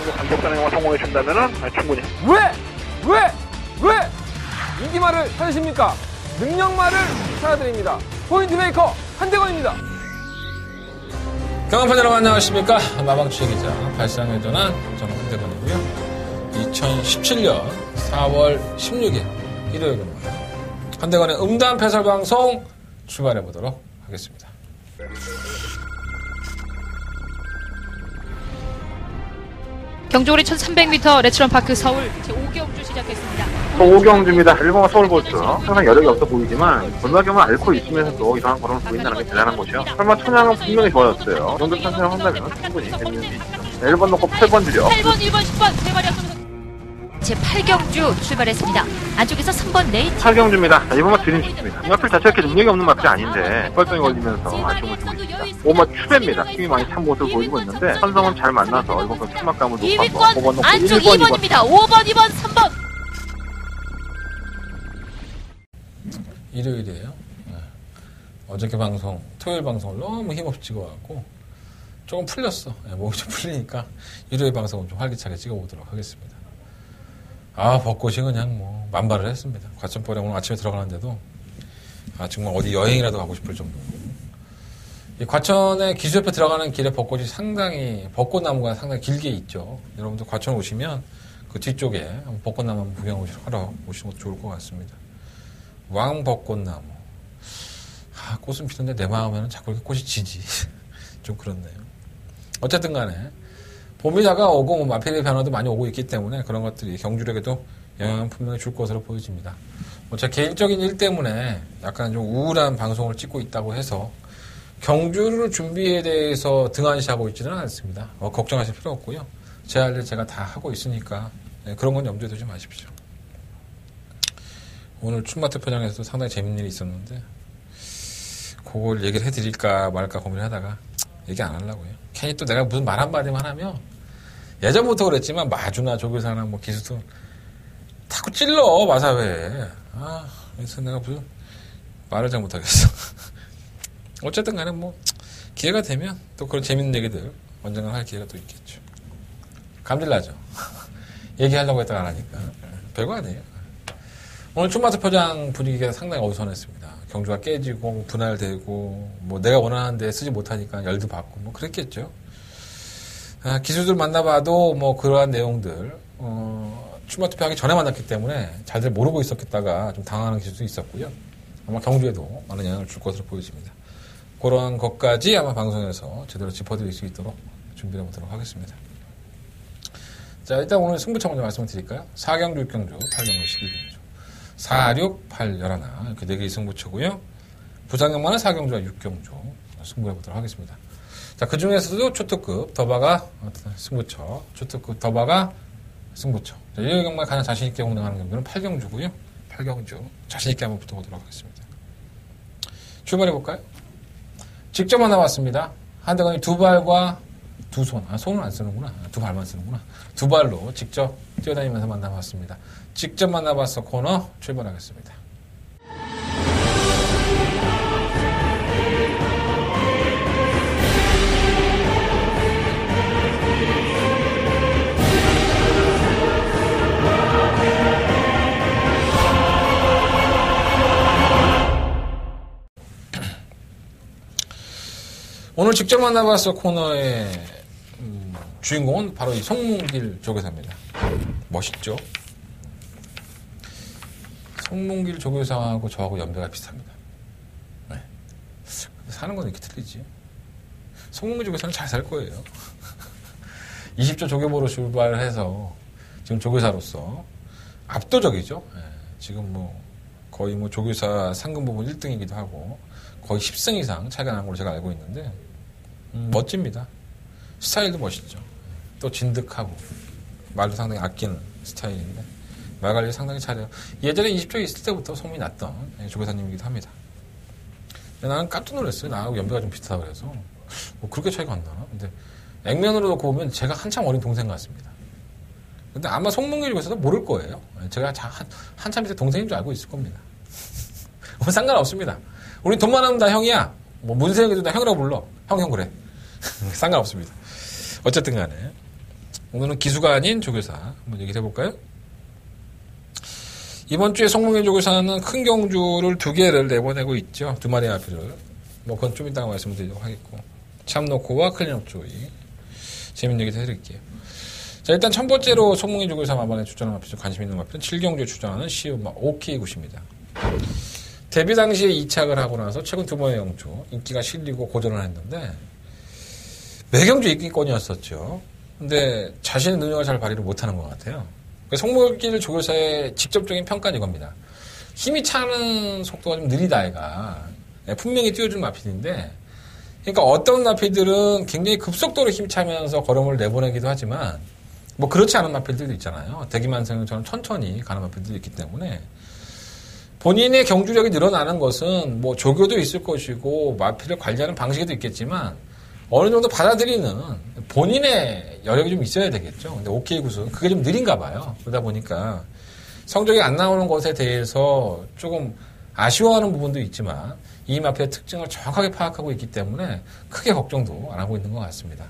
정도 감독 단행만 성공해 준다면은 충분히. 왜 인기말을 찾으십니까? 능력말을 찾아드립니다. 포인트 메이커 한대건입니다. 경험파 여러분 안녕하십니까? 마방추의 기자 발상에 전한 저는 한대건이고요. 2017년 4월 16일 일요일입니다. 한대건의 음담 패설 방송 출발해 보도록 하겠습니다. 경주거리 1300m 레츠런파크 서울 제5경주 시작했습니다. 오경주입니다. 일본 서울보스. 항상 여력이 없어 보이지만 골마경을 앓고 있으면서도 이러한 걸음을 보인다는 게 대단한 것이요. 설마 천양은 분명히 좋아졌어요. 이 정도 편성을 한다면 충분히 재밌는 수 있죠. 1번 놓고 8번 드려. 8번, 1번, 10번 세 마리 앞서면서 제8경주 출발했습니다. 안쪽에서 3번 네이트. 8경주입니다. 자, 이번 맛 드림 좋습니다. 이 마필 자체가 이렇게 능력이 없는 마필이 아닌데 뻘성이 걸리면서 아쉬움을 주고 있습니다. 5번 추배입니다. 힘이 많이 찬 모습을 보이고 있는데 선성은 잘 만나서 이번 건 출막감을 놓고 2위권 5번 놓고 안쪽 1번, 2번입니다. 5번, 2번, 3번. 일요일이에요. 네. 어저께 방송, 토요일 방송을 너무 힘없이 찍어갖고 조금 풀렸어. 네, 몸이 좀 풀리니까 일요일 방송을 좀 활기차게 찍어보도록 하겠습니다. 벚꽃이 그냥 뭐 만발을 했습니다. 과천벌에 오늘 아침에 들어가는데도 정말 어디 여행이라도 가고 싶을 정도로. 이 과천에 기수협회 들어가는 길에 벚꽃이 상당히, 벚꽃나무가 상당히 길게 있죠. 여러분들 과천 오시면 그 뒤쪽에 벚꽃나무 한번 구경하러 오시는 것도 좋을 것 같습니다. 왕벚꽃나무. 꽃은 피는데 내 마음에는 자꾸 이렇게 꽃이 지지. 좀 그렇네요. 어쨌든 간에 봄이 다가오고 마필의 변화도 많이 오고 있기 때문에 그런 것들이 경주력에도 영향을 분명히 줄 것으로 보여집니다. 제 개인적인 일 때문에 약간 좀 우울한 방송을 찍고 있다고 해서 경주를 준비에 대해서 등한시하고 있지는 않습니다. 걱정하실 필요 없고요. 제 할 일 제가 다 하고 있으니까 그런 건 염두에 두지 마십시오. 오늘 춘마트 포장에서도 상당히 재밌는 일이 있었는데 그걸 얘기를 해드릴까 말까 고민을 하다가 얘기 안 하려고요. 괜히 또 내가 무슨 말 한마디만 하면 예전부터 그랬지만 마주나 조교사나 뭐 기수도 자꾸 찔러 마사회에. 그래서 내가 무슨 말을 잘 못하겠어. 어쨌든 간에 뭐 기회가 되면 또 그런 재밌는 얘기들 언젠가 할 기회가 또 있겠죠. 감질나죠. 얘기하려고 했다가 안 하니까. 별거 아니에요. 오늘 춘마트 포장 분위기가 상당히 어수선했습니다. 경주가 깨지고 분할되고 뭐 내가 원하는 데 쓰지 못하니까 열도 받고 뭐 그랬겠죠. 기수들 만나봐도 뭐 그러한 내용들 춘마 투표하기 전에 만났기 때문에 잘들 모르고 있었겠다가 좀 당황하는 기수도 있었고요. 아마 경주에도 많은 영향을 줄 것으로 보여집니다. 그러한 것까지 아마 방송에서 제대로 짚어드릴 수 있도록 준비해 보도록 하겠습니다. 자, 일단 오늘 승부처 먼저 말씀을 드릴까요? 4경주, 6경주, 8경주, 11경주 4, 6, 8, 11 이렇게 4개의 승부처고요. 부상경마는 4경주와 6경주 승부해 보도록 하겠습니다. 자, 그 중에서도 초특급 더바가 승부처, 초특급 더바가 승부처. 자, 일요일 경마에 가장 자신있게 공략하는 경주는 8경주고요. 8경주. 자신있게 한번 붙어보도록 하겠습니다. 출발해볼까요? 직접 만나봤습니다. 한대건이 두 발과 두 손. 손은 안 쓰는구나. 두 발만 쓰는구나. 두 발로 직접 뛰어다니면서 만나봤습니다. 직접 만나봤어 코너 출발하겠습니다. 오늘 직접 만나봤어 코너의 주인공은 바로 이 송문길 조교사입니다. 멋있죠? 송문길 조교사하고 저하고 연배가 비슷합니다. 네. 사는 건 이렇게 틀리지. 송문길 조교사는 잘 살 거예요. 20조 조교보로 출발해서 지금 조교사로서 압도적이죠. 네. 지금 뭐 거의 뭐 조교사 상금 부분 1등이기도 하고 거의 10승 이상 차이가 난 걸로 제가 알고 있는데 멋집니다. 스타일도 멋있죠. 또 진득하고 말도 상당히 아끼는 스타일인데 말 관리 상당히 잘해요. 예전에 20조에 있을 때부터 소문이 났던 조교사님이기도 합니다. 나는 깜짝 놀랐어요. 나하고 연배가 좀 비슷하다고 그래서 뭐 그렇게 차이가 안 나나? 근데 액면으로 놓고 보면 제가 한참 어린 동생 같습니다. 근데 아마 송문길 교사도 모를 거예요. 제가 한참 밑에 동생인 줄 알고 있을 겁니다. 뭐 상관없습니다. 우리 돈 많으면 다 형이야. 뭐 문세영이도 다 형이라고 불러. 형 그래. 상관없습니다. 어쨌든 간에 오늘은 기수가 아닌 조교사 한번 얘기를 해볼까요? 이번 주에 송몽길 조교사는 큰 경주를 2개를 내보내고 있죠. 2마리 마피를. 뭐 그건 좀 이따가 말씀드리도록 하겠고. 참노코와 클린업 조이. 재밌는 얘기 해드릴게요. 자, 일단 첫 번째로 송몽길 조교사 마방에 출전한 마피 중 관심 있는 마피는 7경주에 출전하는 시우마 오케이굿입니다. 데뷔 당시에 2착을 하고 나서 최근 2번의 경주 인기가 실리고 고전을 했는데 매경주 인기권이었었죠. 근데 자신의 능력을 잘 발휘를 못하는 것 같아요. 송몽길 조교사의 직접적인 평가는 이겁니다. 힘이 차는 속도가 좀 느리다 애가. 분명히 뛰어준 마필인데 그러니까 어떤 마필들은 굉장히 급속도로 힘차면서 걸음을 내보내기도 하지만 뭐 그렇지 않은 마필들도 있잖아요. 대기만성처럼 천천히 가는 마필들도 있기 때문에 본인의 경주력이 늘어나는 것은 뭐 조교도 있을 것이고 마필을 관리하는 방식도 있겠지만 어느 정도 받아들이는 본인의 여력이 좀 있어야 되겠죠. 근데 오케이굿은 그게 좀 느린가 봐요. 그러다 보니까 성적이 안 나오는 것에 대해서 조금 아쉬워하는 부분도 있지만 이 마필의 특징을 정확하게 파악하고 있기 때문에 크게 걱정도 안 하고 있는 것 같습니다.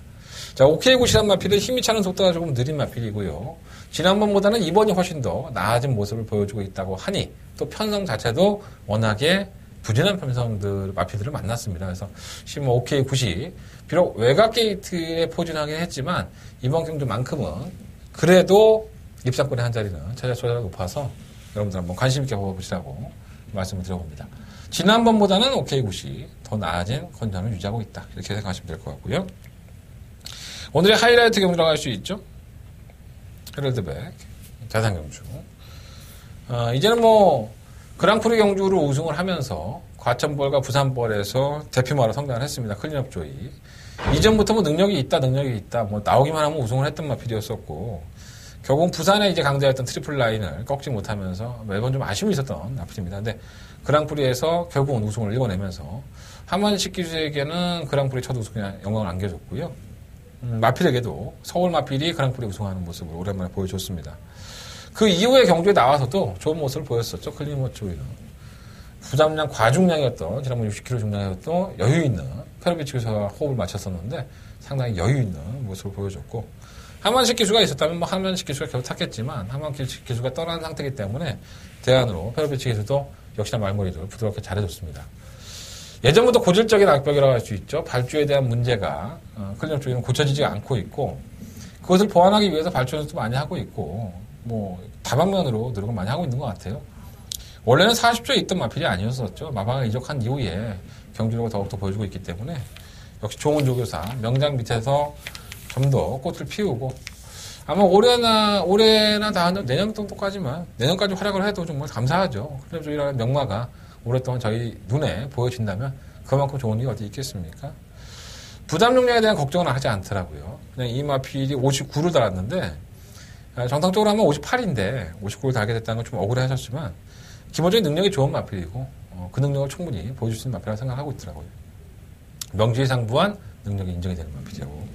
자, 오케이굿이란 마필은 힘이 차는 속도가 조금 느린 마필이고요. 지난번보다는 이번이 훨씬 더 나아진 모습을 보여주고 있다고 하니 또 편성 자체도 워낙에 부진한 편성들, 마필들을 만났습니다. 그래서 지금 오케이굿이 비록 외곽 게이트에 포진하긴 했지만 이번 경주만큼은 그래도 입상권의 한 자리는 차지수가 높아서 여러분들 한번 관심 있게 보시라고 말씀을 드려봅니다. 지난번보다는 오케이굿이 더 나아진 컨디션을 유지하고 있다. 이렇게 생각하시면 될 것 같고요. 오늘의 하이라이트 경주라고 할 수 있죠. 헤럴드백, 자산경주. 이제는 뭐 그랑프리 경주를 우승을 하면서 과천벌과 부산벌에서 대표마로 성장을 했습니다. 클린업 조이. 이전부터 뭐 능력이 있다. 뭐 나오기만 하면 우승을 했던 마필이었었고 결국은 부산에 이제 강자였던 트리플 라인을 꺾지 못하면서 매번 좀 아쉬움이 있었던 마필입니다. 근데 그랑프리에서 결국은 우승을 이뤄내면서 하만식 기수에게는 그랑프리 첫 우승에 영광을 안겨줬고요. 마필에게도 서울 마필이 그랑프리 우승하는 모습을 오랜만에 보여줬습니다. 그 이후에 경주에 나와서도 좋은 모습을 보였었죠. 클린업 조이는. 부담량 과중량이었던 지난번 60kg 중량이었던 여유 있는 페로비치 기수와 호흡을 맞췄었는데 상당히 여유 있는 모습을 보여줬고 하만식 기수가 있었다면 뭐 하만식 기수가 결국 탔겠지만 하만식 기수가 떠난 상태이기 때문에 대안으로 페로비치 기수도 역시나 말머리를 부드럽게 잘해줬습니다. 예전부터 고질적인 악벽이라고 할 수 있죠. 발주에 대한 문제가 클린업 쪽에는 고쳐지지 않고 있고 그것을 보완하기 위해서 발주 연습도 많이 하고 있고 뭐 다방면으로 노력을 많이 하고 있는 것 같아요. 원래는 40조에 있던 마필이 아니었었죠. 마방을 이적한 이후에 경주력을 더욱더 보여주고 있기 때문에 역시 좋은 조교사 명장 밑에서 좀 더 꽃을 피우고 아마 올해나 다음 내년 정도까지만 내년까지 활약을 해도 정말 감사하죠. 클린업 쪽이라는 명마가 오랫동안 저희 눈에 보여진다면 그만큼 좋은 일이 어디 있겠습니까? 부담 용량에 대한 걱정은 하지 않더라고요. 그냥 이 마필이 59를 달았는데 정상적으로 하면 58인데 59를 달게 됐다는 건 좀 억울해 하셨지만 기본적인 능력이 좋은 마필이고 그 능력을 충분히 보여줄 수 있는 마필이라고 생각하고 있더라고요. 명지상부한 능력이 인정이 되는 마필이라고.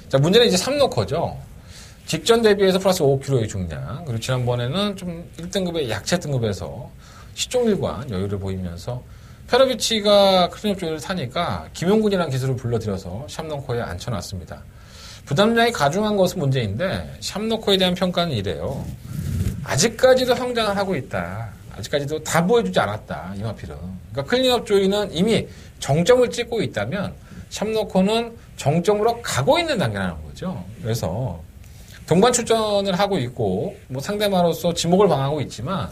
자, 문제는 이제 3노커죠. 직전 대비해서 플러스 5kg의 중량. 그리고 지난번에는 좀 1등급의 약체 등급에서 시종일관 여유를 보이면서 페로비치가 클린업 조이를 타니까 김용군이라는 기술을 불러들여서 샵노커에 앉혀놨습니다. 부담량이 가중한 것은 문제인데 샵노커에 대한 평가는 이래요. 아직까지도 성장을 하고 있다. 아직까지도 다 보여주지 않았다. 이 마필은. 그러니까 클린업 조이는 이미 정점을 찍고 있다면 샵노커는 정점으로 가고 있는 단계라는 거죠. 그래서 동반 출전을 하고 있고 뭐 상대마로서 지목을 방하고 있지만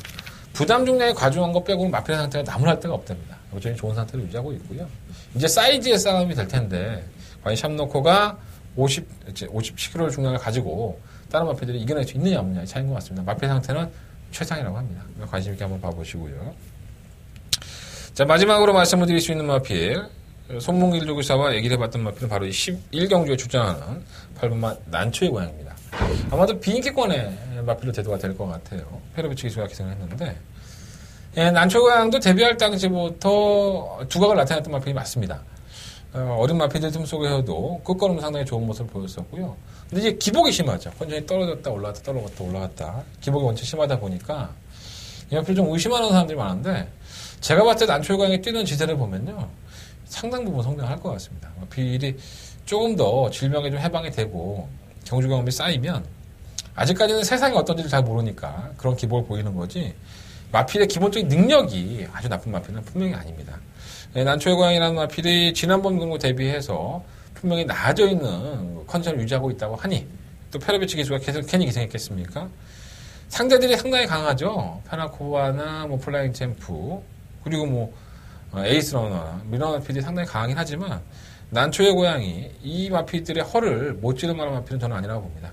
부담 중량이 과중한 것 빼고는 마필의 상태가 나무랄 데가 없답니다. 여전히 좋은 상태를 유지하고 있고요. 이제 사이즈의 싸움이 될 텐데 과연 샵노커가 10kg 중량을 가지고 다른 마필들이 이겨낼 수 있느냐 없느냐의 차이인 것 같습니다. 마필 상태는 최상이라고 합니다. 관심 있게 한번 봐보시고요. 자, 마지막으로 말씀을 드릴 수 있는 마필 손몽길 조교사와 얘기를 해봤던 마필은 바로 11경주에 출전하는 8번마 난초의 고향입니다. 아마도 비인기권의 마필로 대두가 될 것 같아요. 페로비치 기수가 기승을 했는데 난초의 고향도 데뷔할 당시부터 두각을 나타냈던 마필이 맞습니다. 어린 마필들 틈 속에서도 끝걸음 상당히 좋은 모습을 보였었고요. 근데 이제 기복이 심하죠. 컨디션이 떨어졌다 올라갔다 기복이 원체 심하다 보니까 이 마필 좀 의심하는 사람들이 많은데 제가 봤을 때 난초의 고향이 뛰는 지세를 보면요 상당 부분 성장할 것 같습니다. 마필이 조금 더 질병에 좀 해방이 되고 경주 경험이 쌓이면 아직까지는 세상이 어떤지를 잘 모르니까 그런 기복을 보이는 거지 마필의 기본적인 능력이 아주 나쁜 마필은 분명히 아닙니다. 난초의 고양이라는 마필이 지난번 경고 대비해서 분명히 나아져 있는 컨디션을 유지하고 있다고 하니 또 페러비치 기수가 괜히 기생했겠습니까? 상대들이 상당히 강하죠. 페나코바나 뭐 플라잉 챔프 그리고 뭐 에이스 러너나 미러 마필이 상당히 강하긴 하지만 난초의 고양이 이 마필들의 허를 못 찌를 만한 마필은 저는 아니라고 봅니다.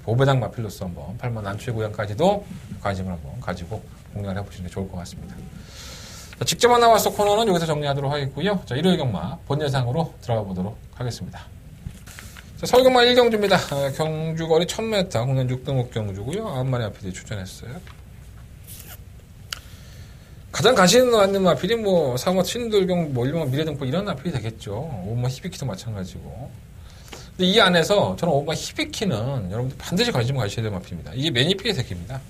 보배당 마필로서 한번 8만 난초의 고양까지도 관심을 한번 가지고 공략을 해보시는 게 좋을 것 같습니다. 자, 직접 나와서 코너는 여기서 정리하도록 하겠고요. 자, 일요일 경마 본 예상으로 들어가 보도록 하겠습니다. 자, 서울경마 1경주입니다. 경주거리 1000m 공연 6등급 경주고요. 9마리 마필이 출전했어요. 가장 관심 있는 마필이 뭐 사모 신들경 뭐 일본 미래등불 이런 마필이 되겠죠. 오마 히비키도 마찬가지고. 근데 이 안에서 저는 오마 히비키는 여러분들 반드시 관심을 가지셔야 될 마필입니다. 이게 매니피의 새끼입니다.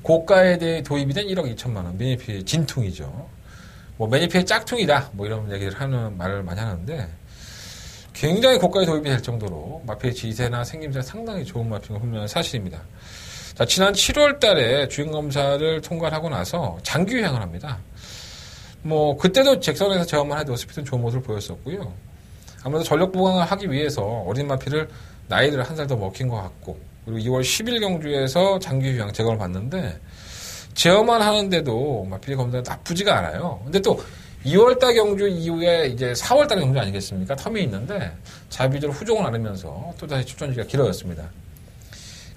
고가에 대해 도입이 된 1억 2천만 원 매니피의 진퉁이죠. 뭐 매니피의 짝퉁이다 뭐 이런 얘기를 하는 말을 많이 하는데 굉장히 고가에 도입이 될 정도로 마필의 지세나 생김새가 상당히 좋은 마필인 건 분명한 사실입니다. 자, 지난 7월 달에 주행검사를 통과를 하고 나서 장기 유행을 합니다. 뭐, 그때도 잭선에서 제어만 해도 스피드는 좋은 모습을 보였었고요. 아무래도 전력 보강을 하기 위해서 어린 마필을 나이를 한 살 더 먹힌 것 같고, 그리고 2월 10일 경주에서 장기 유행 제거를 받는데, 제어만 하는데도 마필의 검사는 나쁘지가 않아요. 근데 또 2월달 경주 이후에 이제 4월달 경주 아니겠습니까? 텀이 있는데, 자비적으로 후종을 나누면서 또다시 출전시기가 길어졌습니다.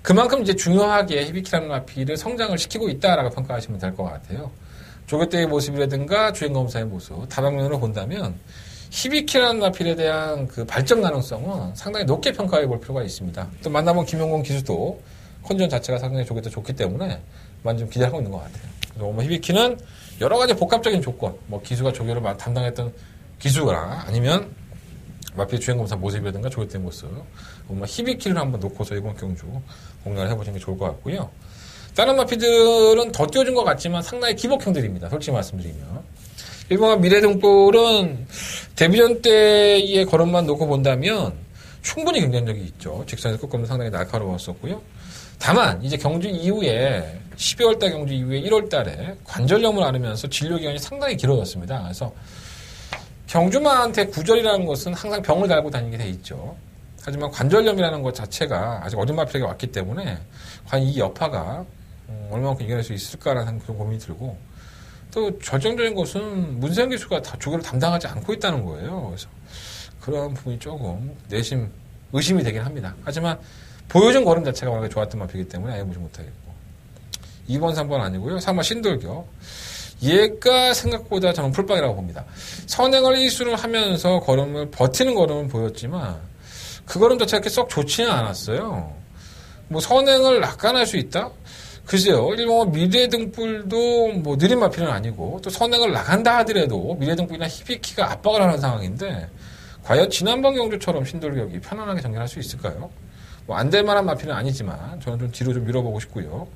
그만큼 이제 중요하게 히비키라는 마필을 성장을 시키고 있다라고 평가하시면 될 것 같아요. 조교 때의 모습이라든가 주행검사의 모습, 다방면으로 본다면 히비키라는 마필에 대한 그 발전 가능성은 상당히 높게 평가해 볼 필요가 있습니다. 또 만나본 김용곤 기수도 컨디션 자체가 상당히 조교 때 좋기 때문에 많이 좀 기대하고 있는 것 같아요. 그래서 뭐 히비키는 여러 가지 복합적인 조건, 뭐 기수가 조교를 담당했던 기수거나 아니면 마필 주행검사 모습이라든가 조교 때 모습, 뭐 히비키를 한번 놓고서 이번 경주 공략을 해보시는 게 좋을 것 같고요. 다른 마필들은 더 띄워준 것 같지만 상당히 기복형들입니다. 솔직히 말씀드리면. 일본과 미래등불은 데뷔전 때의 걸음만 놓고 본다면 충분히 경쟁력이 있죠. 직선에서 끝걸음은 상당히 날카로웠었고요. 다만 이제 경주 이후에 12월달 경주 이후에 1월달에 관절염을 앓으면서 진료기간이 상당히 길어졌습니다. 그래서 경주마한테 구절이라는 것은 항상 병을 달고 다니게 돼 있죠. 하지만 관절염이라는 것 자체가 아직 어린 마필에게 왔기 때문에 과연 이 여파가 얼마만큼 이겨낼 수 있을까라는 그런 고민이 들고 또 결정적인 것은 문세영 기수가 조교를 담당하지 않고 있다는 거예요. 그래서 그런 부분이 조금 내심 의심이 되긴 합니다. 하지만 보여준 걸음 자체가 워낙에 좋았던 마필이기 때문에 아예 무시 못하겠고 2번, 3번 아니고요. 3번 신돌격 얘가 생각보다 저는 풀빵이라고 봅니다. 선행을 이수를 하면서 걸음을 버티는 걸음을 보였지만 그 걸음 자체가 그렇게 썩 좋지는 않았어요. 뭐 선행을 낙관할 수 있다? 글쎄요. 일본 미래등불도 뭐 느린 마필은 아니고 또 선행을 나간다 하더라도 미래등불이나 히비키가 압박을 하는 상황인데 과연 지난번 경주처럼 신돌격이 편안하게 전개할 수 있을까요? 뭐 안 될 만한 마필은 아니지만 저는 좀 뒤로 좀 밀어보고 싶고요.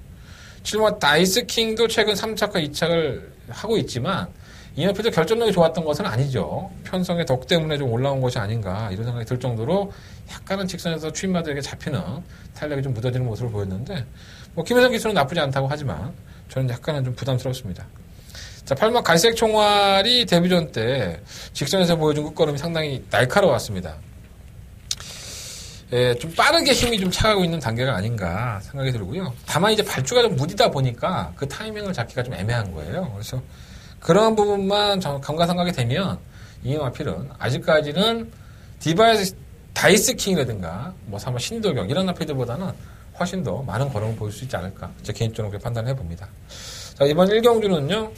7번 다이스킹도 최근 3착과 2착을 하고 있지만 이 마필도 결정력이 좋았던 것은 아니죠. 편성의 덕 때문에 좀 올라온 것이 아닌가 이런 생각이 들 정도로 약간은 직선에서 추임마들에게 잡히는 탄력이 좀 묻어지는 모습을 보였는데 뭐 김혜성 기수는 나쁘지 않다고 하지만 저는 약간은 좀 부담스럽습니다. 자, 8번 갈색 총알이 데뷔전 때 직선에서 보여준 끝걸음이 상당히 날카로웠습니다. 예, 좀 빠르게 힘이 좀 차가고 있는 단계가 아닌가 생각이 들고요. 다만 이제 발주가 좀 무디다 보니까 그 타이밍을 잡기가 좀 애매한 거예요. 그래서 그런 부분만 감가상각이 되면 이 마필은 아직까지는 다이스킹이라든가 뭐 사마 신돌격 이런 마필들보다는 훨씬 더 많은 걸음을 보일 수 있지 않을까 제 개인적으로 그렇게 판단을 해봅니다. 자, 이번 1경주는요.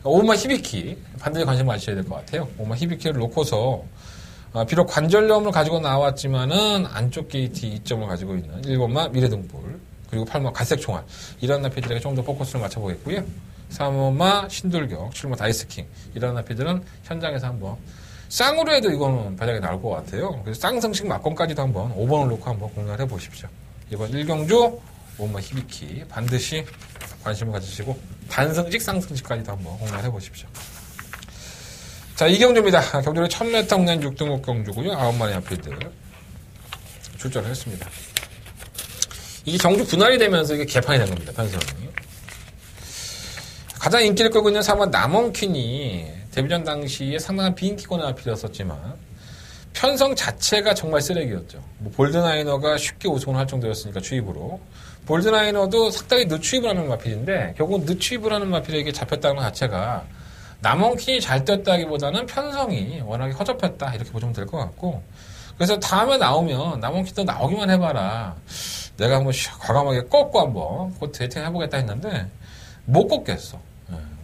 오마 히비키 반드시 관심을 가지셔야 될 것 같아요. 오마 히비키를 놓고서 비록 관절염을 가지고 나왔지만은 안쪽 게이트 2점을 가지고 있는 1번마 미래등불 그리고 8번 갈색총알 이런 나피들에게 좀 더 포커스를 맞춰보겠고요. 3번마 신돌격 7번 다이스킹 이런 나피들은 현장에서 한번 쌍으로 해도 이거는 바닥에 나올 것 같아요. 그래서 쌍승식 막건까지도 한번 5번을 놓고 한번 공략을 해보십시오. 이번 1경주 오마 히비키 반드시 관심을 가지시고 단승식 쌍승식까지도 한번 공략을 해보십시오. 자, 2경주입니다. 경주는 1000m 공략 6등급 경주고요. 9마리 앞필들. 출전을 했습니다. 이게 경주 분할이 되면서 이게 개판이 된 겁니다. 편성이. 가장 인기를 끌고 있는 사람 남원퀸이 데뷔전 당시에 상당한 비인기권을 앞이었었지만 편성 자체가 정말 쓰레기였죠. 뭐 볼드나이너가 쉽게 우승을 할 정도였으니까 추입으로. 볼드나이너도 상당히 늦추입을 하는 마필인데 결국 늦추입을 하는 마필에게 잡혔다는 것 자체가 남원퀸이 잘 뛰었다기보다는 편성이 워낙에 허접했다 이렇게 보시면 될 것 같고 그래서 다음에 나오면 남원퀸도 나오기만 해봐라. 내가 한번 과감하게 꺾고 한번 곧 데이팅 해보겠다 했는데 못 꺾겠어.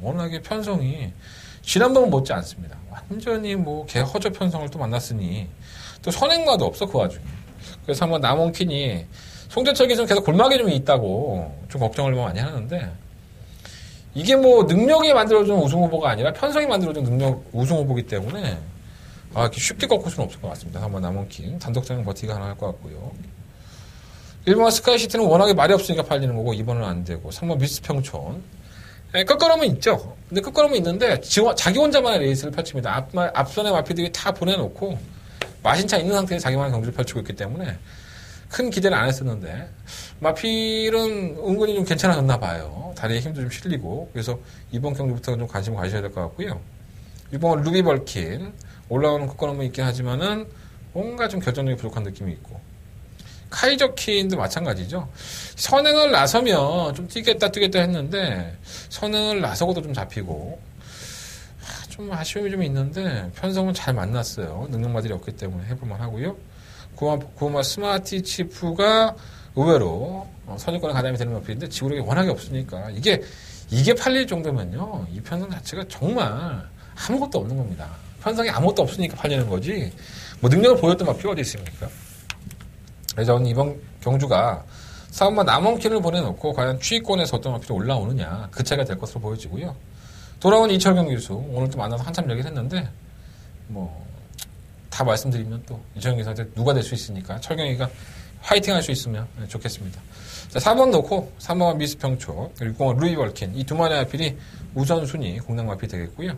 워낙에 편성이 지난번은 못지 않습니다. 완전히 뭐 개 허접 편성을 또 만났으니 또 선행과도 없어 그 와중에. 그래서 한번 남원퀸이 송재철 기수는 계속 골막이 좀 있다고 좀 걱정을 많이 하는데 이게 뭐 능력이 만들어준 우승 후보가 아니라 편성이 만들어준 능력 우승 후보이기 때문에 이렇게 쉽게 꺾을 수는 없을 것 같습니다. 한번 남원퀸 단독적인 버티기 하나 할 것 같고요. 1번 스카이시티는 워낙에 말이 없으니까 팔리는 거고 2번은 안 되고 3번 미스평촌 끝걸음은 있죠. 근데 끝걸음은 있는데 자기 혼자만의 레이스를 펼칩니다. 앞선의 마피들이 다 보내놓고 마신차 있는 상태에서 자기만의 경기를 펼치고 있기 때문에 큰 기대를 안 했었는데 마필은 은근히 좀 괜찮아졌나 봐요. 다리에 힘도 좀 실리고 그래서 이번 경기부터는 좀 관심을 가지셔야 될 것 같고요. 6번 루비 벌킨 올라오는 끝걸음은 있긴 하지만은 뭔가 좀 결정력이 부족한 느낌이 있고 카이저킨도 마찬가지죠. 선행을 나서면 좀 뛰겠다 했는데 선행을 나서고도 좀 잡히고 좀 아쉬움이 좀 있는데 편성은 잘 만났어요. 능력마들이 없기 때문에 해볼만 하고요. 구호마 스마티 치프가 의외로 선유권에 가담이 되는 마필인데 지구력이 워낙에 없으니까 이게 팔릴 정도면요. 이 편성 자체가 정말 아무것도 없는 겁니다. 편성이 아무것도 없으니까 팔리는 거지 뭐 능력을 보였던 마필이 어디 있습니까? 그래서 저는 이번 경주가 사업만 남원킨을 보내놓고 과연 추위권에서 어떤 마필이 올라오느냐 그 차이가 될 것으로 보여지고요. 돌아온 이철경 기수 오늘 또 만나서 한참 얘기를 했는데 뭐 다 말씀드리면 또 이철경 기수한테 누가 될 수 있으니까 철경이가 화이팅 할 수 있으면 좋겠습니다. 자, 4번 놓고 3번 미스평초 그리고 6번 루이 벌킨 이 두 마리 마필이 우선순위 공략 마필이 되겠고요.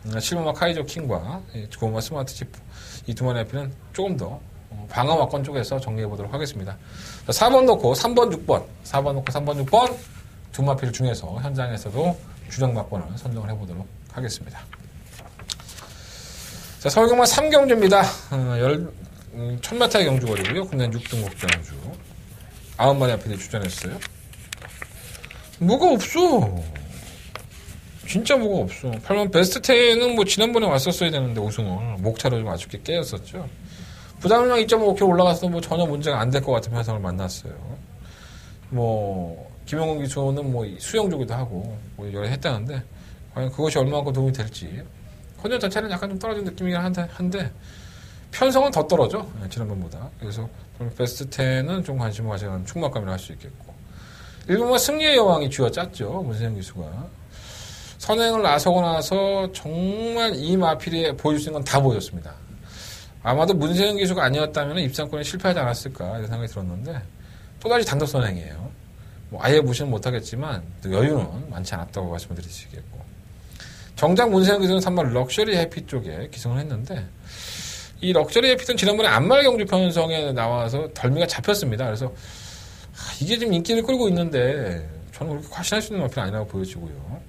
7번마 카이저 킹과 9번마 스마트 치프 이 두 마리 마필은 조금 더 방어막권 쪽에서 정리해 보도록 하겠습니다. 자, 4번 놓고 3번 6번 4번 놓고 3번 6번 두 마필 중에서 현장에서도 주정막권을 선정을 해보도록 하겠습니다. 자, 서울경마 3경주입니다. 1000m의 경주거리고요. 국내 6등급 경주 9마리 앞에 출전했어요. 뭐가 없어. 진짜 뭐가 없어. 8번 베스트 10은 뭐 지난번에 왔었어야 되는데 우승을 목차로 좀 아쉽게 깨었었죠. 부담량 2.5kg 올라가서 뭐 전혀 문제가 안 될 것 같은 편성을 만났어요. 뭐 김영훈 기수는 뭐 수영조기도 하고 뭐 여러 했다는데 과연 그것이 얼마만큼 도움이 될지 컨디션 자체는 약간 좀 떨어진 느낌이긴 한데 편성은 더 떨어져 지난번보다. 그래서 베스트 10은 좀 관심을 가지는 충막감이라 할 수 있겠고 1번만 승리의 여왕이 쥐어짰죠. 문세영 기수가 선행을 나서고 나서 정말 이 마필이 보여줄 수 있는 건 다 보여줬습니다. 아마도 문세영 기수가 아니었다면 입상권에 실패하지 않았을까 이런 생각이 들었는데 또다시 단독 선행이에요. 뭐 아예 무시는 못하겠지만 또 여유는 많지 않았다고 말씀을 드릴 수 있겠고 정작 문세영 기수는 3번 럭셔리 해피 쪽에 기승을 했는데 이 럭셔리 해피는 지난번에 안말 경주 편성에 나와서 덜미가 잡혔습니다. 그래서 이게 지금 인기를 끌고 있는데 저는 그렇게 과신할 수 있는 마필은 아니라고 보여지고요.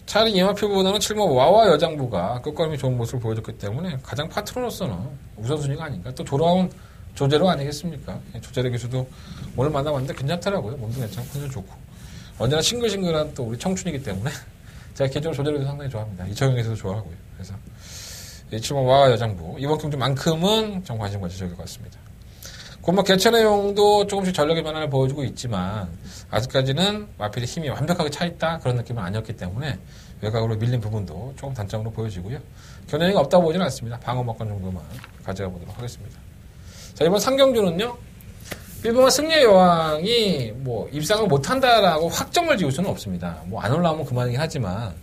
차라리 이 마필보다는 7번 와와 여장부가 끝걸음이 좋은 모습을 보여줬기 때문에 가장 파트너로서는 우선순위가 아닌가. 또 돌아온 조제로 아니겠습니까? 조제로 기수도 오늘 만나봤는데 괜찮더라고요. 몸도 괜찮고 컨디션 좋고 언제나 싱글싱글한 또 우리 청춘이기 때문에 제가 개인적으로 조제로도 상당히 좋아합니다. 이철경에서도 좋아하고요. 그래서 7번 와와 여장부 이번 경주만큼은 좀 관심 가지셔야 될 것 같습니다. 곧뭐 개체 내용도 조금씩 전력의 변화를 보여주고 있지만 아직까지는 마필의 힘이 완벽하게 차있다 그런 느낌은 아니었기 때문에 외곽으로 밀린 부분도 조금 단점으로 보여지고요. 견해가 없다고 보지는 않습니다. 방어막권 정도만 가져가 보도록 하겠습니다. 자, 이번 상경주는요. 1번만 승리의 여왕이 뭐 입상을 못한다라고 확정을 지을 수는 없습니다. 뭐 안 올라오면 그만이긴 하지만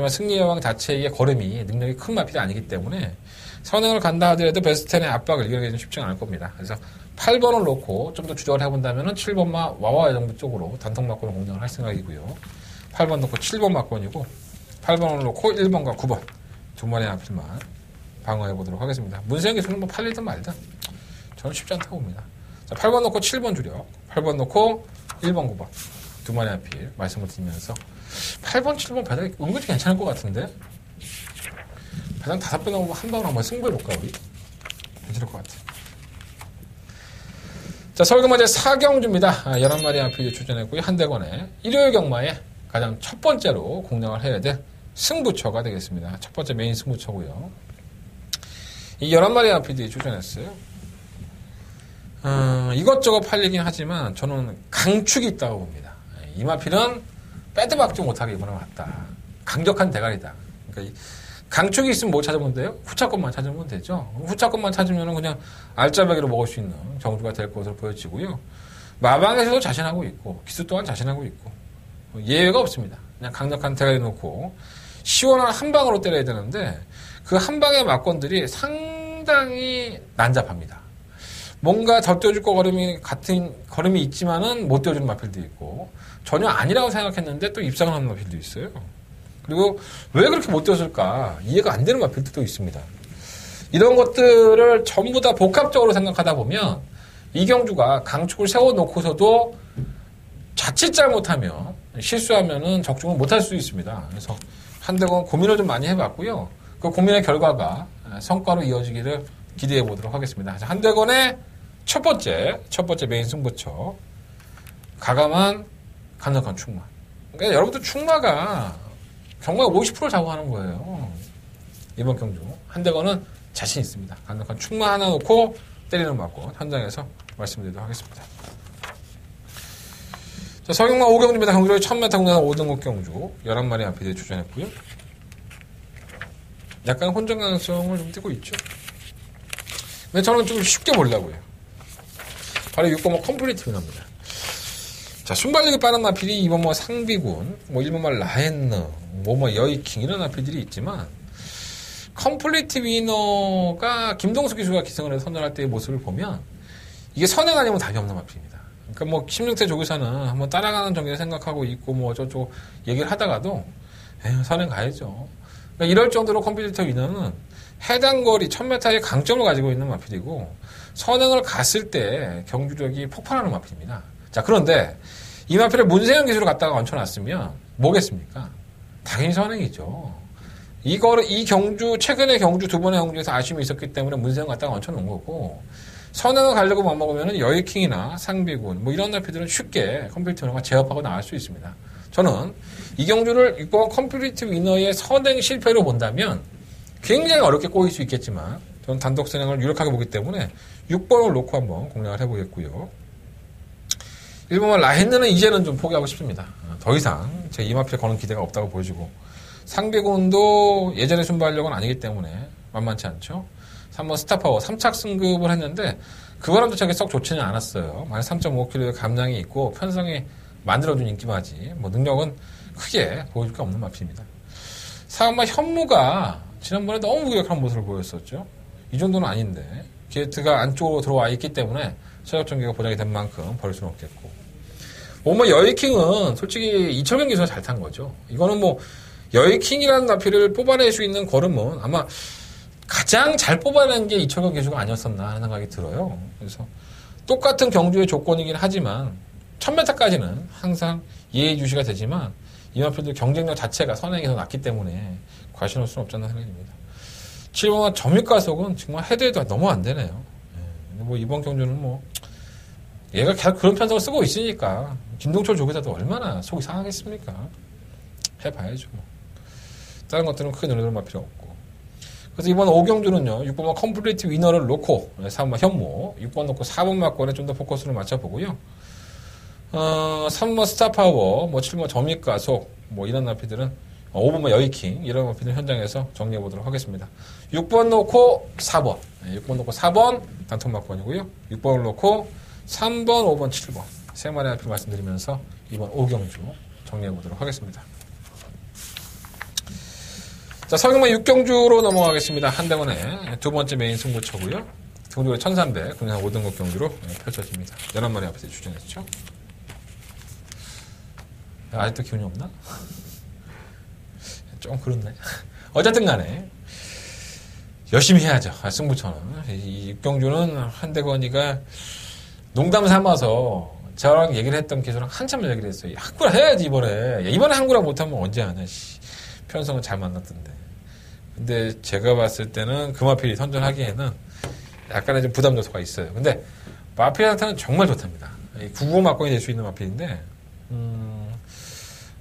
승리의 여왕 자체의 걸음이 능력이 큰 마필이 아니기 때문에 선행을 간다 하더라도 베스트 10의 압박을 이겨내기 좀 쉽지 않을 겁니다. 그래서 8번을 놓고 좀 더 추적을 해본다면 7번마 와와 여정부 쪽으로 단통막권을 공략을 할 생각이고요. 8번 놓고 7번 막권이고 8번을 놓고 1번과 9번 두 마리 앞필만 방어해보도록 하겠습니다. 문세영 기수는 뭐 팔리든 말든 저는 쉽지 않다고 봅니다. 자, 8번 놓고 7번 주력, 8번 놓고 1번, 9번. 두 마리 앞필 말씀을 드리면서 8번, 7번 배당이 은근히 괜찮을 것 같은데? 배당 5배 나오면 한 방으로 한번 승부해볼까, 우리? 괜찮을 것 같아. 자, 서울경마제 4경주입니다. 11마리 앞필 출전했고요. 한대건의 일요일 경마에 가장 첫 번째로 공략을 해야 될 승부처가 되겠습니다. 첫 번째 메인 승부처고요. 이 11마리 앞필이 출전했어요. 이것저것 팔리긴 하지만 저는 강축이 있다고 봅니다. 이 마필은 빼드박지 못하게 이번에 왔다. 강력한 대가리다. 그러니까 강축이 있으면 뭐 찾아본대요? 후차권만 찾으면 되죠. 후차권만 찾으면 그냥 알짜배기로 먹을 수 있는 경주가 될 것으로 보여지고요. 마방에서도 자신하고 있고 기수 또한 자신하고 있고 예외가 없습니다. 그냥 강력한 대가리 놓고 시원한 한 방으로 때려야 되는데 그 한 방의 막건들이 상당히 난잡합니다. 뭔가 더 띄워줄 거 같은 걸음이 있지만은 못 띄워주는 마필도 있고 전혀 아니라고 생각했는데 또 입상을 하는 마필도 있어요. 그리고 왜 그렇게 못 띄워줄까 이해가 안 되는 마필도 또 있습니다. 이런 것들을 전부 다 복합적으로 생각하다 보면 이경주가 강축을 세워놓고서도 자칫 잘못하면 실수하면은 적중을 못할 수 있습니다. 그래서 한대건 고민을 좀 많이 해봤고요. 그 고민의 결과가 성과로 이어지기를 기대해 보도록 하겠습니다. 한대건의 첫 번째 메인 승부처 가감한 강력한 충마. 그러니까 여러분들 충마가 경마에 50% 좌우하는 거예요. 이번 경주 한대건은 자신 있습니다. 강력한 충마 하나 놓고 때리는 맞고 현장에서 말씀드리도록 하겠습니다. 자, 서경마 5경주입니다. 경주를 1000m 공략 5등급 경주 11마리 앞에 출전했고요. 약간 혼전 가능성을 좀 띄고 있죠. 근데 저는 좀 쉽게 보려고요. 바로 6번 컴플리트 위너입니다. 자, 순발력이 빠른 마필이 이번 상비군, 1번 라헨느, 여이킹 이런 마필들이 있지만 컴플리트 위너가 김동수 기수가 기승을 해서 선전할 때의 모습을 보면 이게 선행 아니면 답이 없는 마필입니다. 그러니까 16세 조교사는 한번 따라가는 정도를 생각하고 있고 저쪽 얘기를 하다가도 선행 가야죠. 그러니까 이럴 정도로 컴플리트 위너는 해당 거리 1000m의 강점을 가지고 있는 마필이고 선행을 갔을 때 경주력이 폭발하는 마필입니다. 자, 그런데 이 마필을 문세영 기수로 갖다가 얹혀놨으면 뭐겠습니까? 당연히 선행이죠. 이 경주, 최근에 경주 두 번의 경주에서 아쉬움이 있었기 때문에 문세영 갖다가 얹혀놓은 거고 선행을 가려고 맘먹으면 여의킹이나 상비군 이런 마필들은 쉽게 컴플리트 위너가 제압하고 나갈 수 있습니다. 저는 이 경주를 6번 컴플리트 위너의 선행 실패로 본다면 굉장히 어렵게 꼬일 수 있겠지만 저는 단독 선행을 유력하게 보기 때문에 6번을 놓고 한번 공략을 해보겠고요. 1번은 라헨느는 이제는 좀 포기하고 싶습니다. 더 이상 제 이마필에 거는 기대가 없다고 보여지고 상비군도 예전의 순발력은 아니기 때문에 만만치 않죠. 3번 스타파워 3착 승급을 했는데 그거랑 자체가 썩 좋지는 않았어요. 만약 3.5kg의 감량이 있고 편성이 만들어준 인기마지 능력은 크게 보여줄 게 없는 마필입니다. 4번 현무가 지난번에 너무 무기력한 모습을 보였었죠. 이 정도는 아닌데 게이트가 안쪽으로 들어와 있기 때문에 체력 전개가 보장이 된 만큼 버릴 수는 없겠고 5번 여의킹은 솔직히 이철경 기수가 잘 탄 거죠. 이거는 여의킹이라는 나필을 뽑아낼 수 있는 걸음은 아마 가장 잘 뽑아낸 게 이철경 기수가 아니었었나 하는 생각이 들어요. 그래서 똑같은 경주의 조건이긴 하지만 1000m까지는 항상 예의주시가 되지만 이 마필들 경쟁력 자체가 선행에서 낮기 때문에 과신할 수는 없지 않나 생각입니다. 7번은 점입가속은 정말 해도 너무 안 되네요. 이번 경주는 얘가 계속 그런 편성을 쓰고 있으니까 김동철 조교사도 얼마나 속이 상하겠습니까? 해봐야죠. 다른 것들은 크게 눈에 들어갈 필요 없고. 그래서 이번 5경주는요 6번 컴플리트 위너를 놓고 3번 현모 6번 놓고 4번 막권에 좀 더 포커스를 맞춰보고요. 3번 스타파워 7번 점입가속 이런 나피들은 5번 여의킹 이런 나피들 현장에서 정리해보도록 하겠습니다. 6번 놓고 4번 6번 놓고 4번 단통 막권이고요. 6번을 놓고 3번 5번 7번 세 마리 나피 말씀드리면서 이번 5경주 정리해보도록 하겠습니다. 자, 서경마 6경주로 넘어가겠습니다. 한대원의 두 번째 메인 승부처고요. 경주가 1300 그냥 5등급 경주로 펼쳐집니다. 11마리 앞에서 추천했죠. 아직도 기운이 없나? 좀 그렇네. 어쨌든 간에 열심히 해야죠. 승부처는. 이 육경주는 한대건이가 농담 삼아서 저랑 얘기를 했던 기수랑 한참을 얘기를 했어요. 한구라 해야지 이번에. 이번에 한구라 못하면 언제 하냐. 편성은 잘 만났던데. 근데 제가 봤을 때는 금화필이 선전하기에는 약간의 좀 부담 요소가 있어요. 근데 마필한테는 정말 좋답니다. 9고 막공이 될 수 있는 마필인데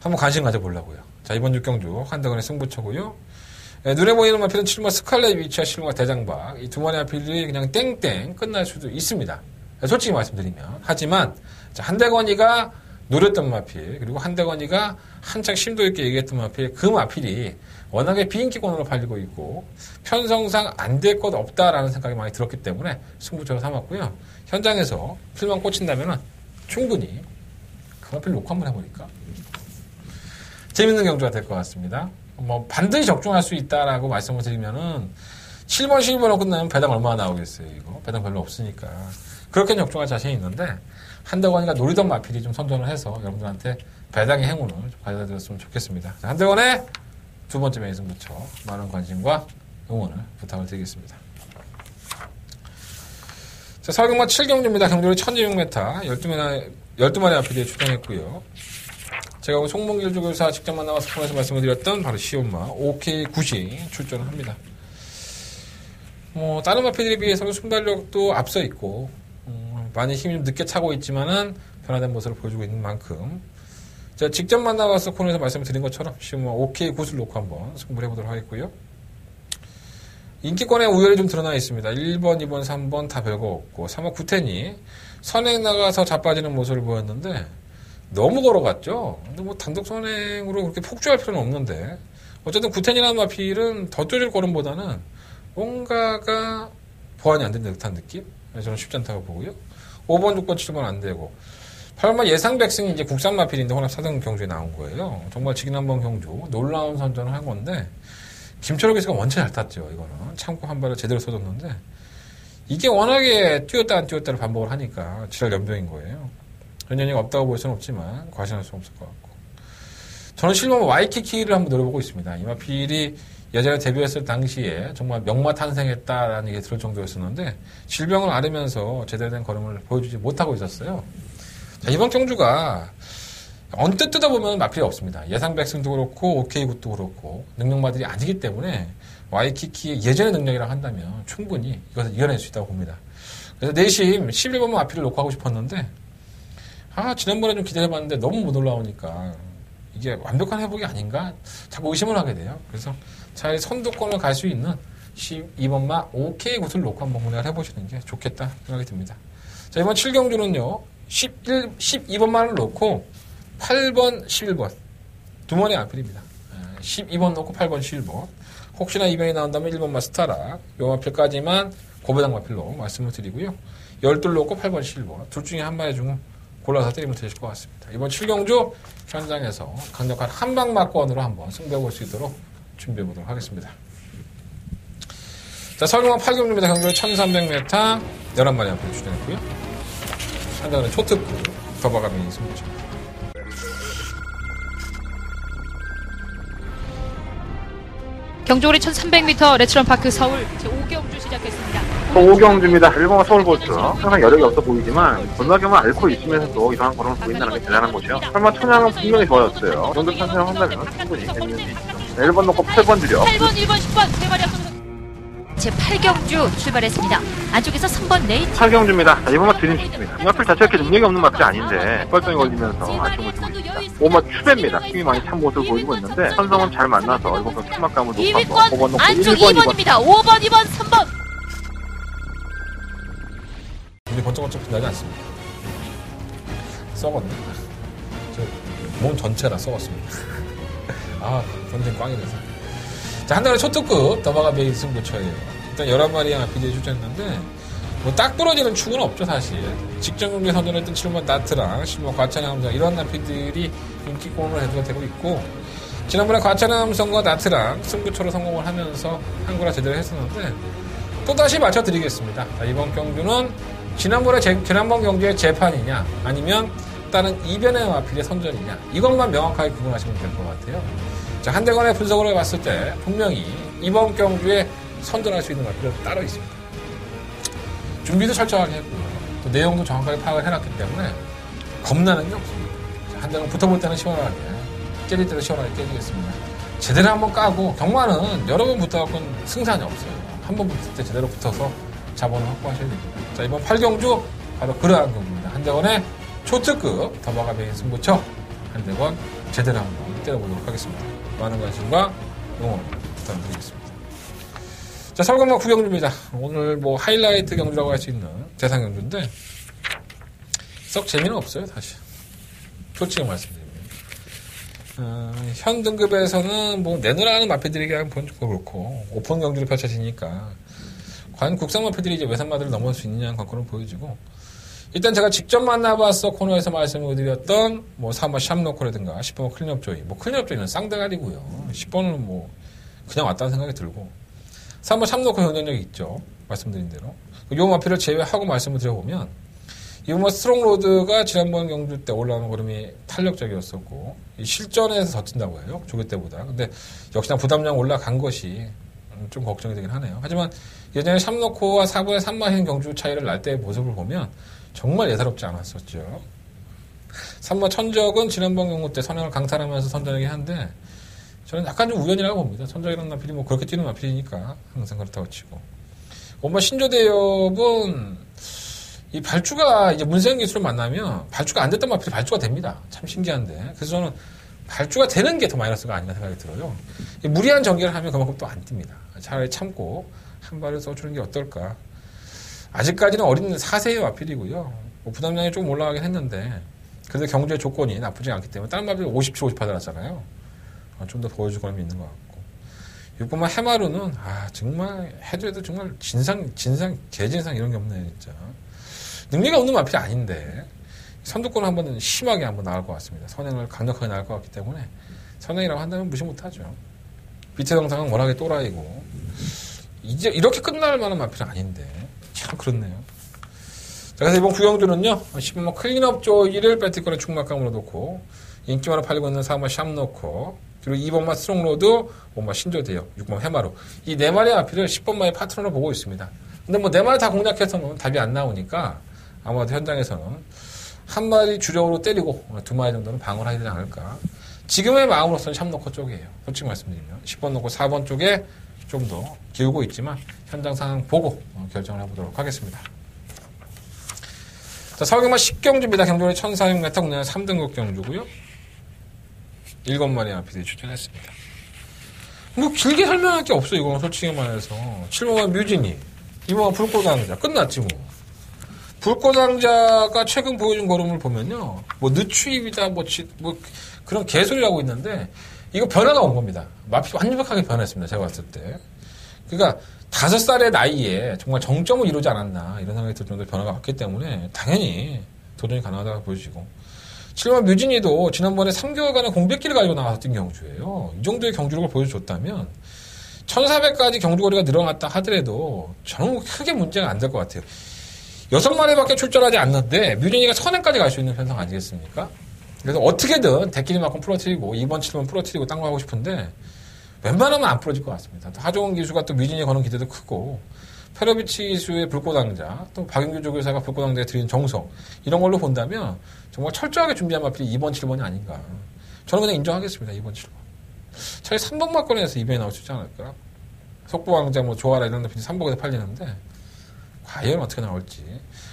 한번 관심 가져보려고요. 자, 이번 육경주 한대건의 승부처고요. 눈에 보이는 마필은 7번 스칼렛 위치와 7번 대장박. 이 두 마리 마필이 그냥 땡땡 끝날 수도 있습니다. 솔직히 말씀드리면. 하지만 한대건이가 노렸던 마필, 그리고 한대건이가 한창 심도 있게 얘기했던 마필, 그 마필이 워낙에 비인기권으로 팔리고 있고 편성상 안 될 것 없다라는 생각이 많이 들었기 때문에 승부처로 삼았고요. 현장에서 필만 꽂힌다면 충분히 그 마필 놓고 한번 해보니까 재밌는 경주가 될 것 같습니다. 뭐 반드시 적중할 수 있다라고 말씀을 드리면은 7번, 11번으로 끝나면 배당 얼마나 나오겠어요, 이거. 배당 별로 없으니까. 그렇게는 적중할 자신이 있는데 한대건이가 노리던 마필이 좀 선전을 해서 여러분들한테 배당의 행운을 좀 가져다 드렸으면 좋겠습니다. 자, 한대건의 두 번째 메인 승부처 많은 관심과 응원을 부탁을 드리겠습니다. 자, 서경마 7경주입니다. 경주를 1200m 12마리 마필이 출전했고요. 제가 오늘 송문길 조교사 직접 만나와서 통해서 말씀을 드렸던 바로 시온마 OK9시 출전을 합니다. 뭐 다른 마필들에 비해서는 순발력도 앞서 있고 많이 힘이 좀 늦게 차고 있지만은 변화된 모습을 보여주고 있는 만큼 제가 직접 만나와서 코너에서 말씀을 드린 것처럼 시온마 OK9를 놓고 한번 승부를 해보도록 하겠고요. 인기권의 우열이 좀 드러나 있습니다. 1번, 2번, 3번 다 별거 없고 3번 구텐이 선행 나가서 자빠지는 모습을 보였는데 너무 걸어갔죠. 근데 뭐 단독 선행으로 그렇게 폭주할 필요는 없는데 어쨌든 구텐이라는 마필은 더 쪼질 걸음보다는 뭔가가 보완이 안 된 듯한 느낌? 저는 쉽지 않다고 보고요. 5번, 6번, 7번 안 되고 8번 예상 백승이 이제 국산 마필인데 혼합 4등 경주에 나온 거예요. 정말 지난번 경주 놀라운 선전을 한 건데 김철호 기수가 원체 잘 탔죠. 이거는 참고 한 발을 제대로 쏘줬는데 이게 워낙에 뛰었다 안 뛰었다를 반복을 하니까 지랄 연병인 거예요. 연연이가 없다고 볼 수는 없지만 과신할 수는 없을 것 같고 저는 실버 와이키키를 한번 노려보고 있습니다. 이 마필이 예전에 데뷔했을 당시에 정말 명마 탄생했다라는 얘기 들을 정도였었는데 질병을 앓으면서 제대로 된 걸음을 보여주지 못하고 있었어요. 자, 이번 경주가 언뜻 뜯어보면 마필이 없습니다. 예상 백승도 그렇고 OK 굿도 그렇고 능력마들이 아니기 때문에 와이키키의 예전의 능력이라고 한다면 충분히 이것을 이겨낼 수 있다고 봅니다. 그래서 내심 11번 마필을 놓고 하고 싶었는데 지난번에 좀 기대해봤는데 너무 못 올라오니까 이게 완벽한 회복이 아닌가 자꾸 의심을 하게 돼요. 그래서 차라리 선두권을 갈 수 있는 12번마 OK 굿을 놓고 한번 운행을 해보시는 게 좋겠다 생각이 듭니다. 자, 이번 7경주는요 12번마를 놓고 8번, 11번 두 번의 앞필입니다. 12번 놓고 8번, 11번 혹시나 이변이 나온다면 1번마 스타락 요 마필까지만 고배당 마필로 말씀을 드리고요. 12를 놓고 8번, 11번 둘 중에 한 마리 중 골라서 때리면 되실 것 같습니다. 이번 7경주 현장에서 강력한 한방막권으로 한번 승부해볼 수 있도록 준비해보도록 하겠습니다. 자, 서울공항 8경주입니다. 경주 1300m 11마리 앞에 출전했고요. 한장은 초특급 더바가미 승부죠. 경주거리 1300m 레츠런파크 서울 제5경주 시작했습니다. 5경주입니다. 1번은 서울보스. 항상 여력이 없어 보이지만 골마경을 앓고 있으면서도 이상한 걸음을 보인다는 게 대단한 거죠. 설마 천양은 분명히 좋아졌어요. 이 정도 탄생을 한다면 충분히 재밌는 수 있죠. 1번 놓고 8번 주려. 8번, 1번, 10번 세 마리 앞서 제8경주 출발했습니다. 안쪽에서 3번 레이트 8경주입니다. 이번만 드림시입니다. 이 마필 자체가 그렇게 능력이 없는 마필이 아닌데 뻘덩이 걸리면서 아쉬움을 주고 있습니다. 5번 추배입니다. 힘이 많이 찬 모습을 보이고 있는데 선성은 잘 만나서 이번 건 출막감을 놓고 한번 5번 놓고 안쪽 1번, 2번 2번입니다. 5번, 2번, 3번 눈이 번쩍번쩍 빛나지 않습니다. 썩었네. 몸 전체라 썩었습니다. 전쟁 꽝이 돼서. 자, 한달에 초특급 더바가 베이 승부처예요. 일단 11마리의 마필이 출전했는데 뭐 딱 부러지는 축은 없죠, 사실. 직전 경기에 선전했던 7번 나트랑 10번 과찬의 함성 이런 마필들이 인기권으로 해도 되고 있고 지난번에 과찬의 함성과 나트랑 승부처로 성공을 하면서 한구라 제대로 했었는데 또다시 맞춰드리겠습니다. 자, 이번 경주는 지난번 경주의 재판이냐 아니면 다른 이변의 마필의 선전이냐 이것만 명확하게 구분하시면 될 것 같아요. 자, 한대건의 분석을 해봤을 때 분명히 이번 경주의 선전할 수 있는 마필이 따로 있습니다. 준비도 철저하게 했고요. 또 내용도 정확하게 파악을 해놨기 때문에 겁나는 게 없습니다. 한 대는 붙어볼 때는 시원하게, 깨질 때도 시원하게 깨지겠습니다. 제대로 한번 까고, 경마는 여러 번 붙어갖고는 승산이 없어요. 한 번 붙을 때 제대로 붙어서 자본을 확보하셔야 됩니다. 자, 이번 8경주 바로 그러한 경주입니다. 한대원의 초특급 더마가베인 승부처 한대원 제대로 한번 때려보도록 하겠습니다. 많은 관심과 응원 부탁드리겠습니다. 자, 설금마 9경주입니다. 오늘 뭐 하이라이트 경주라고 할 수 있는 대상 경주인데 썩 재미는 없어요, 사실. 솔직히 말씀드립니다. 현 등급에서는 뭐 내놓으라는 마피들이 그냥 본 거 그렇고 오픈 경주로 펼쳐지니까 과연 국산 마피들이 이제 외산마들을 넘어올 수 있느냐는 관건을 보여주고, 일단 제가 직접 만나봤어 코너에서 말씀을 드렸던 뭐 3번 샵노코라든가 10번 클린업 조이, 뭐 클린업 조이는 쌍대가리고요. 10번은 뭐 그냥 왔다는 생각이 들고, 3번 샵노코 경쟁력이 있죠. 말씀드린 대로. 요 마피를 제외하고 말씀을 드려보면 이번 스트롱로드가 지난번 경주 때 올라오는 걸음이 탄력적이었었고 실전에서 더 뛴다고 해요. 조교 때보다. 근데 역시나 부담량 올라간 것이 좀 걱정이 되긴 하네요. 하지만 예전에 샵노코와 4분의 3마신 경주 차이를 날 때의 모습을 보면 정말 예사롭지 않았었죠. 3번 천적은 지난번 경주 때 선행을 강탈하면서 선전하긴 한데 저는 약간 좀 우연이라고 봅니다. 천적이라는 마필이 뭐 그렇게 뛰는 마필이니까 항상 그렇다고 치고. 5번 신조대엽은 이 발주가 이제 문세영 기술을 만나면 발주가 안 됐던 마필이 발주가 됩니다. 참 신기한데. 그래서 저는 발주가 되는 게 더 마이너스가 아닌가 생각이 들어요. 무리한 전개를 하면 그만큼 또 안 뜁니다. 차라리 참고 한 발을 써주는 게 어떨까. 아직까지는 어린 4세의 마필이고요. 뭐 부담량이 좀 올라가긴 했는데 그래도 경주의 조건이 나쁘지 않기 때문에 다른 마필 57, 58 달았잖아요. 좀 더 보여줄 거는 있는 것 같고. 6번만 해마루는 정말 해도 정말 진상 개진상 이런 게 없네 진짜. 능력이 없는 마필이 아닌데 선두권 한번 심하게 한번 나올 것 같습니다. 선행을 강력하게 나올 것 같기 때문에 선행이라고 한다면 무시 못하죠. 밑에 영상은 워낙에 또라이고 이제 이렇게 끝날 만한 마필은 아닌데 참 그렇네요. 자, 그래서 이번 구경주는요 10번 클린업 조이를 배트권의 충막감으로 놓고 인기 많아 팔리고 있는 4번 샵놓고 그리고 2번만 스트롱로드, 5번만 신조대요, 6번 해마루 이 4마리의 마필을 10번만의 파트너로 보고 있습니다. 근데 뭐 4마리 다 공략해서는 답이 안 나오니까 아마도 현장에서는 한 마리 주력으로 때리고 2마리 정도는 방어를 하지 않을까. 지금의 마음으로서는 샵노코 쪽이에요. 솔직히 말씀드리면 10번 놓고 4번 쪽에 좀 더 기울고 있지만 현장 상황 보고 결정을 해보도록 하겠습니다. 자, 서울경마 10경주입니다. 경주는 1400m 국내 3등급 경주고요. 7마리 마필이 출전했습니다. 뭐 길게 설명할 게 없어 이거는 솔직히 말해서. 7번만 뮤지니, 2번만 불꽃왕자 끝났지 뭐. 불꽃왕자가 최근 보여준 걸음을 보면요 뭐 늦추입이다 뭐 그런 개소리라고 있는데 이거 변화가 온 겁니다. 마필이 완벽하게 변했습니다. 제가 봤을 때. 그러니까 5살의 나이에 정말 정점을 이루지 않았나 이런 생각이 들 정도의 변화가 왔기 때문에 당연히 도전이 가능하다고 보여지고, 7번 뮤진이도 지난번에 3개월간의 공백기를 가지고 나와서 뛴 경주예요. 이 정도의 경주력을 보여줬다면 1400까지 경주거리가 늘어났다 하더라도 저는 크게 문제가 안 될 것 같아요. 6마리밖에 출전하지 않는데 뮤진이가 선행까지 갈 수 있는 편성 아니겠습니까? 그래서 어떻게든 대끼리만큼 풀어뜨리고 2번, 7번 풀어뜨리고 딴 거 하고 싶은데 웬만하면 안 풀어질 것 같습니다. 또 하종원 기수가 또 뮤진이에 거는 기대도 크고 페로비치 기수의 불꽃왕자, 또 박윤규 조교사가 불꽃왕자에 드린 정성 이런 걸로 본다면 정말 철저하게 준비한 마필이 2번, 7번이 아닌가. 저는 그냥 인정하겠습니다. 2번, 7번. 차라리 3번 막권에서 2번이 나올 수 있지 않을까. 속보왕자 뭐 조아라 이런 데필이 3번에서 팔리는데 과연 어떻게 나올지.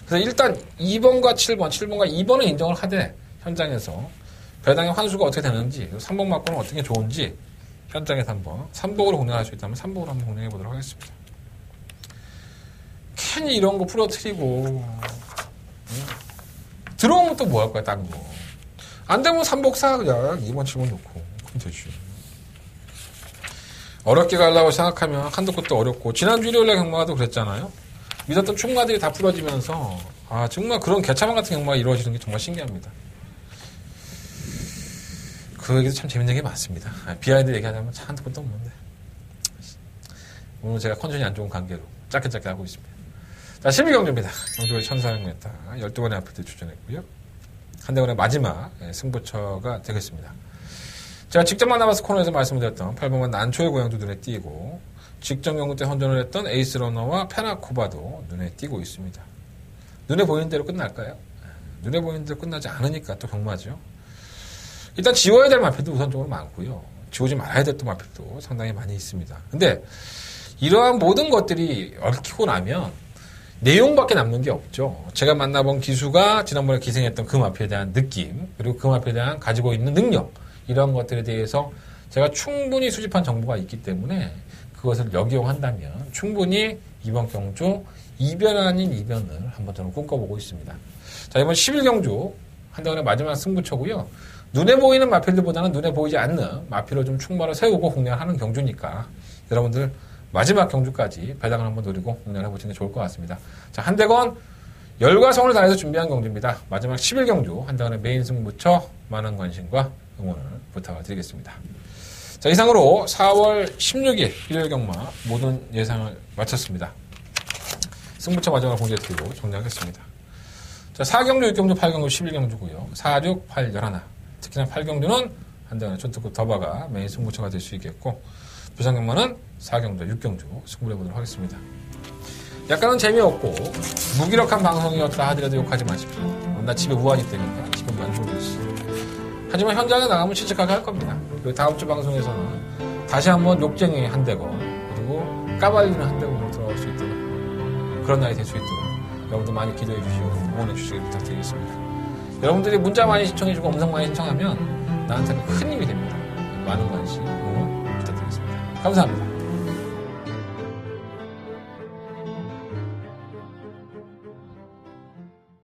그래서 일단 2번과 7번, 7번과 2번은 인정을 하되 현장에서 배당의 환수가 어떻게 되는지, 3번 막권은 어떻게 좋은지 현장에서 한번 3복으로 공략할 수 있다면 3복으로 한번 공략해 보도록 하겠습니다. 괜히 이런 거 풀어트리고 들어오면 또 뭐 할 거야, 딴 거. 안 되면 3복 사 그냥 2번, 7번 놓고 그럼 되지. 어렵게 가려고 생각하면 한도 끝도 어렵고, 지난주 일요일에 경마도 그랬잖아요. 믿었던 충마들이 다 풀어지면서 정말 그런 개차만 같은 경마가 이루어지는 게 정말 신기합니다. 그 얘기도 참 재밌는 게 많습니다. 비하인드 얘기하자면 참 한도 끝도 없는데 오늘 제가 컨디션이 안 좋은 관계로 짧게 하고 있습니다. 자, 12경주입니다. 경주거리 1400m 12번의 아프트 출전했고요. 한대원의 마지막 승부처가 되겠습니다. 제가 직접 만나봐서 코너에서 말씀드렸던 8번만 난초의 고향도 눈에 띄고 직전 경기 때 선전을 했던 에이스 러너와 페나코바도 눈에 띄고 있습니다. 눈에 보이는 대로 끝날까요? 눈에 보이는 대로 끝나지 않으니까 또 경마죠. 일단 지워야 될 마필도 우선적으로 많고요. 지우지 말아야 될 또 마필도 상당히 많이 있습니다. 근데 이러한 모든 것들이 얽히고 나면 내용밖에 남는 게 없죠. 제가 만나본 기수가 지난번에 기생했던 그 마필에 대한 느낌, 그리고 그 마필에 대한 가지고 있는 능력, 이런 것들에 대해서 제가 충분히 수집한 정보가 있기 때문에 그것을 역이용한다면 충분히 이번 경주 이변 아닌 이변을 한번 저는 꿈꿔보고 있습니다. 자, 이번 11경주 한대원의 마지막 승부처고요. 눈에 보이는 마필들보다는 눈에 보이지 않는 마필을 좀 충마를 세우고 공략하는 경주니까 여러분들 마지막 경주까지 배당을 한번 노리고 공략을 해보시는 게 좋을 것 같습니다. 자, 한대건 열과 성을 다해서 준비한 경주입니다. 마지막 11경주 한대건의 메인 승부처 많은 관심과 응원을 부탁을 드리겠습니다. 자, 이상으로 4월 16일 일요일 경마 모든 예상을 마쳤습니다. 승부처 마지막을 공개해드리고 종료하겠습니다. 자, 4경주, 6경주, 8경주, 11경주고요. 4, 6, 8, 11. 특히나 8경주는 한대건의 촌특급 더바가 메인 승부처가 될 수 있겠고 부산경마는 4경주, 6경주 승부를 해보도록 하겠습니다. 약간은 재미없고 무기력한 방송이었다 하더라도 욕하지 마십시오. 나 집에 우환이 때니까 집에 만족도 있어. 하지만 현장에 나가면 실직하게 할 겁니다. 그리고 다음 주 방송에서는 다시 한번 욕쟁이 한대건 그리고 까발리는 한대건으로 돌아올 수 있도록 그런 날이 될 수 있도록 여러분들 많이 기도해 주시고 응원해 주시길 부탁드리겠습니다. 여러분들이 문자 많이 신청해주고 음성 많이 신청하면 나한테는 큰 힘이 됩니다. 많은 관심, 응원 부탁드리겠습니다. 감사합니다.